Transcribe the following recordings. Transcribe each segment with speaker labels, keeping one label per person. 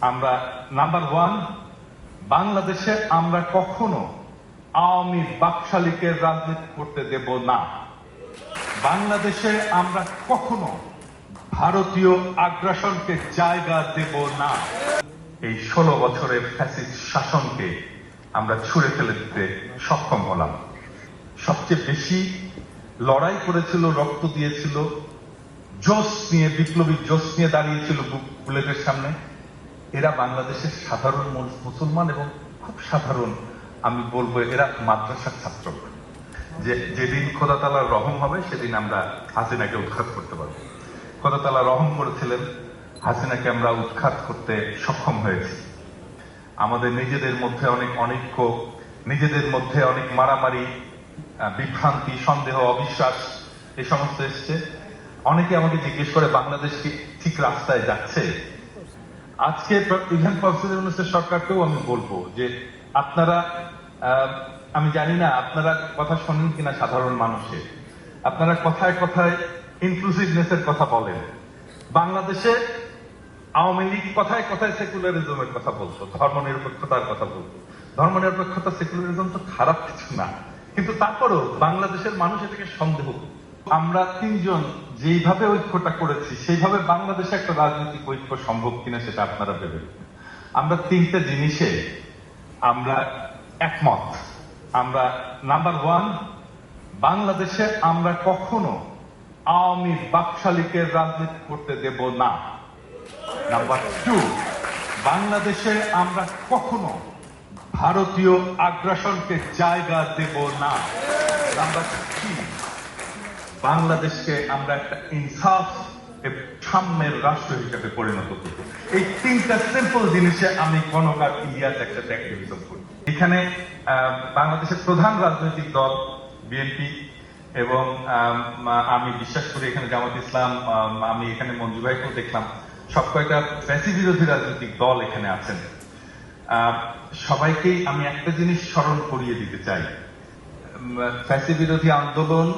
Speaker 1: আমরা number one, বাংলাদেশে আমরা কখনো আওয়ামী বাকশালীকে রাজনীতি করতে দেব না। বাংলাদেশে আমরা কখনো ভারতীয় আগ্রাসনকে জায়গা দেব না। এই 16 বছরের ফ্যাসিস্ট শাসনকে আমরা ছুঁড়ে ফেলে দিতে সক্ষম হলাম। সবচেয়ে বেশি লড়াই করেছিল, রক্ত দিয়েছিল, জোশ নিয়ে, বিপ্লবী জোশ নিয়ে দাঁড়িয়েছিল বুলেটের সামনে। এরা বাংলাদেশের সাধারণ মুসলমান এবং খুব সাধারণ, আমি বলবো এরা মাদ্রাসার ছাত্র। যেদিন খোদা তাআলার রহম হবে সেদিন আমরা হাসিনাকে উৎখাত করতে পারবো। খোদা তাআলা রহম করেছিলেন, হাসিনাকে আমরা উৎখাত করতে সক্ষম হয়েছি। আমাদের নিজেদের মধ্যে অনেক অনৈক্য, নিজেদের মধ্যে অনেক মারামারি, বিভ্রান্তি, সন্দেহ, অবিশ্বাস এই সমস্ত এসছে। অনেকে আমাকে জিজ্ঞেস করে বাংলাদেশ কি ঠিক রাস্তায় যাচ্ছে? আজকে ইভেন ফখরুদ্দিনের সরকারকেও আমি বলবো যে আপনারা, আমি জানি না আপনারা কথা শোনেন কিনা সাধারণ মানুষের, আপনারা কথায় কথায় ইনক্লুসিভনেসের কথা বলেন। বাংলাদেশে আওয়ামী লীগ কথায় কথায় সেকুলারিজমের কথা বলতো, ধর্মনিরপেক্ষতার কথা বলতো। ধর্মনিরপেক্ষতা, সেকুলারিজম তো খারাপ কিছু না, কিন্তু তারপরেও বাংলাদেশের মানুষ এটাকে সন্দেহ। আমরা তিনজন যেইভাবে ঐক্যটা করেছি সেইভাবে বাংলাদেশে একটা রাজনৈতিক ঐক্য সম্ভব কিনা সেটা আপনারা ভেবে। আমরা তিনটে জিনিসে আমরা একমত। আমরা নাম্বার ওয়ান, বাংলাদেশে আমরা কখনো আওয়ামী বাকশালীকে রাজনীতি করতে দেব না। নাম্বার টু, বাংলাদেশে আমরা কখনো ভারতীয় আগ্রাসনকে জায়গা দেব না। নাম্বার থ্রি, বাংলাদেশকে আমরা একটা ইনসাফ সাম্যের রাষ্ট্র হিসেবে পরিণত করব। এই তিনটা সিম্পল জিনিসে আমি গণকার ইলিয়াস একসাথে অ্যাক্টিভিজম করি। এখানে বাংলাদেশের প্রধান রাজনৈতিক দল বিএনপি এবং আমি বিশ্বাস করি এখানে জামাত ইসলাম, আমি এখানে মঞ্জু ভাইকেও দেখলাম, সব কয়টা ফ্যাসি বিরোধী রাজনৈতিক দল এখানে আছেন। সবাইকেই আমি একটা জিনিস স্মরণ করিয়ে দিতে চাই, ফ্যাসি বিরোধী আন্দোলন,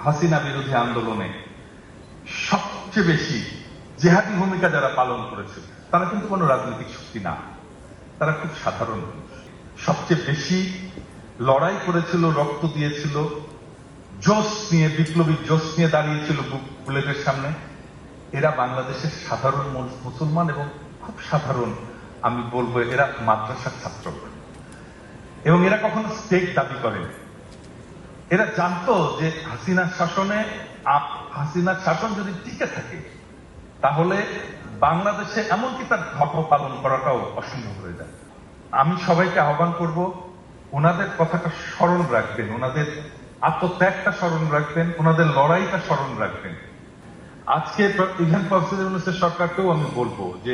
Speaker 1: হাসিনা বিরোধী আন্দোলনে সবচেয়ে বেশি জেহাদি ভূমিকা যারা পালন করেছে তারা কিন্তু কোনো রাজনৈতিক শক্তি না, তারা খুব সাধারণ। সবচেয়ে বেশি লড়াই করেছিল, রক্ত দিয়েছিল, জোশ নিয়ে, বিপ্লবী জোশ নিয়ে দাঁড়িয়েছিল বুলেটের সামনে। এরা বাংলাদেশের সাধারণ মুসলমান এবং খুব সাধারণ, আমি বলবো এরা মাদ্রাসার ছাত্র। এবং এরা কখনো স্টেট দাবি করেন। এরা জানতো যে হাসিনার শাসন যদি টিকে থাকে তাহলে বাংলাদেশে এমনকি তার ধর্ম পালন করাটাও অসম্ভব হয়ে যায়। আমি সবাইকে আহ্বান করব, ওনাদের কথাটা স্মরণ রাখবেন, ওনাদের আত্মত্যাগটা স্মরণ রাখবেন, ওনাদের লড়াইটা স্মরণ রাখবেন। আজকে ইভেন ফখরুদ্দিনের সরকারকেও আমি বলবো যে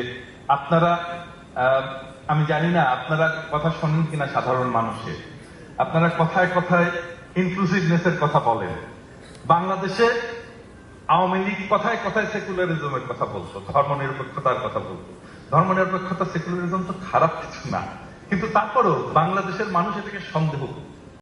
Speaker 1: আপনারা, আমি জানি না আপনারা কথা শোনেন কিনা সাধারণ মানুষের, আপনারা কথায় কথায় ইনক্লুসিভনেসের কথা বলেন। বাংলাদেশে আওয়ামী লীগ কথায় কথায় সেকুলারিজমের কথা বলতো, ধর্মনিরপেক্ষতার কথা বলতো। ধর্মনিরপেক্ষতা, সেকুলারিজম তো খারাপ কিছু না, কিন্তু তারপরেও বাংলাদেশের মানুষ এটাকে সন্দেহ করত।